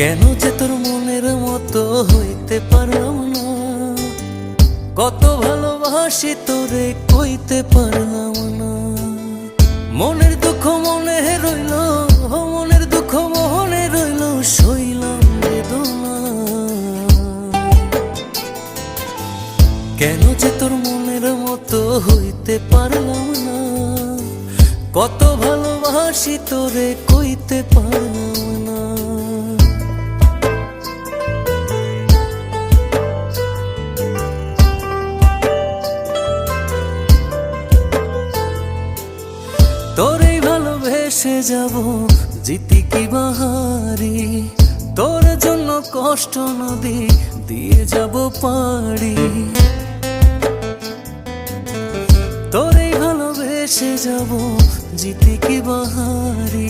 কেন যে তোর মনের মতো হইতে পারলাম না, কত ভালোবাসি তোরে কইতে পারলাম না। মনের দুঃখ মনে রইল, মনের দুঃখ মনে রইল, সইলাম বেদনা। কেন যে তোর মনের মতো হইতে পারলাম না, কত ভালোবাসি তোরে কইতে পারলাম না। তোরেই ভালোবেসে যাব জিতি কি বাহারি, তোর জন্য কষ্ট নদী দিয়ে যাব পাড়ি। তোরেই ভালোবেসে যাব জিতি কি বাহারি।